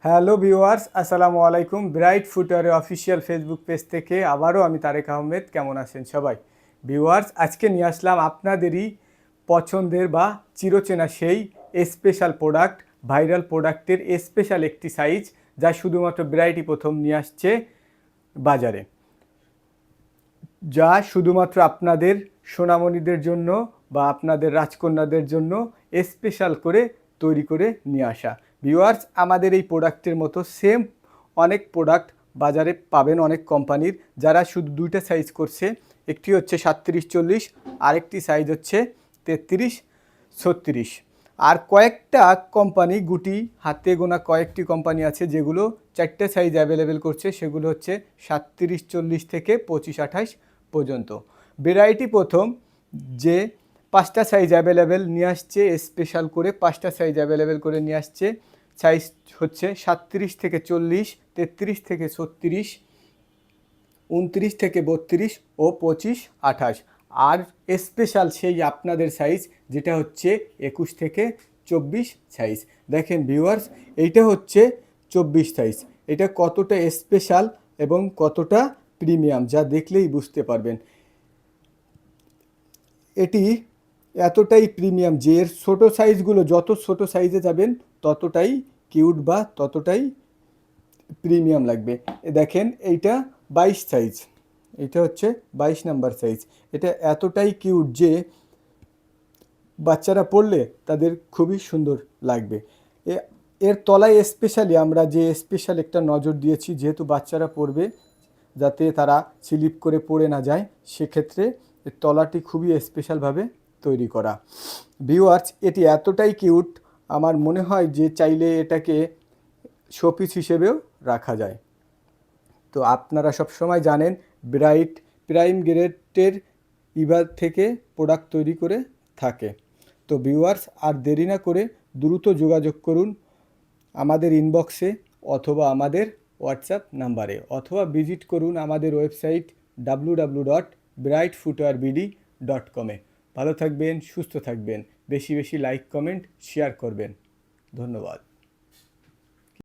Hello viewers, আসসালামু আলাইকুম। Bright ফুটওয়্যারের official Facebook page থেকে আবারও আমি তারেক আহমেদ। কেমন আছেন সবাই? ভিউয়ার্স, আজকে নিয়ে আসলাম আপনাদেরই পছন্দের বা চিরচেনা সেই স্পেশাল প্রোডাক্ট, ভাইরাল প্রোডাক্টের স্পেশাল একটি সাইজ, যা শুধুমাত্র ব্রাইটই প্রথম নিয়ে আসছে বাজারে, যা শুধুমাত্র আপনাদের সোনামণিদের জন্য বা আপনাদের রাজকন্যাদের জন্য স্পেশাল করে তৈরি করে নিয়ে আসা। ভিউয়ার্স, আমাদের এই প্রোডাক্টের মতো সেম অনেক প্রোডাক্ট বাজারে পাবেন অনেক কোম্পানির, যারা শুধু দুইটা সাইজ করছে। একটি হচ্ছে 37-40, আরেকটি সাইজ হচ্ছে 33-36। আর কয়েকটা কোম্পানি, গুটি হাতে গোনা কয়েকটি কোম্পানি আছে যেগুলো চারটে সাইজ অ্যাভেলেবেল করছে। সেগুলো হচ্ছে 37-40 থেকে 25-28 পর্যন্ত। ভ্যারাইটি প্রথম যে 5টা সাইজ অ্যাভেলেবেল নিয়ে আসছে, স্পেশাল করে 5টা সাইজ অ্যাভেলেবেল করে নিয়ে আসছে। সাইজ হচ্ছে 37 থেকে 40, 33 থেকে 36, 29 থেকে 32 ও 25-28। আর স্পেশাল সেই আপনাদের সাইজ যেটা হচ্ছে 21 থেকে 24 সাইজ। দেখেন ভিউয়ার্স, এইটা হচ্ছে 24 সাইজ। এটা কতটা স্পেশাল এবং কতটা প্রিমিয়াম, যা দেখলেই বুঝতে পারবেন। এটি এতটাই প্রিমিয়াম যে এর ছোটো সাইজগুলো, যত ছোটো সাইজে যাবেন ততটাই কিউট বা ততটাই প্রিমিয়াম লাগবে। দেখেন এইটা 22 সাইজ, এটা হচ্ছে 22 নাম্বার সাইজ। এটা এতটাই কিউট যে বাচ্চারা পরলে তাদের খুবই সুন্দর লাগবে। এর তলায় স্পেশালি আমরা যে স্পেশাল একটা নজর দিয়েছি, যেহেতু বাচ্চারা পরবে, যাতে তারা স্লিপ করে পড়ে না যায়, সেক্ষেত্রে এর তলাটি খুবই স্পেশালভাবে তৈরি করা। ভিউয়ার্স, এটি এতটাই কিউট, আমার মনে হয় যে চাইলে এটাকে শোপিস হিসেবেও রাখা যায়। তো আপনারা সবসময় জানেন ব্রাইট প্রাইম গ্রেডের ইবার থেকে প্রোডাক্ট তৈরি করে থাকে। তো ভিউয়ার্স, আর দেরি না করে দ্রুত যোগাযোগ করুন আমাদের ইনবক্সে অথবা আমাদের হোয়াটসঅ্যাপ নাম্বারে, অথবা ভিজিট করুন আমাদের ওয়েবসাইট www.brightfootwearbd.com। ভালো থাকবেন, সুস্থ থাকবেন, বেশি বেশি লাইক কমেন্ট শেয়ার করবেন। ধন্যবাদ।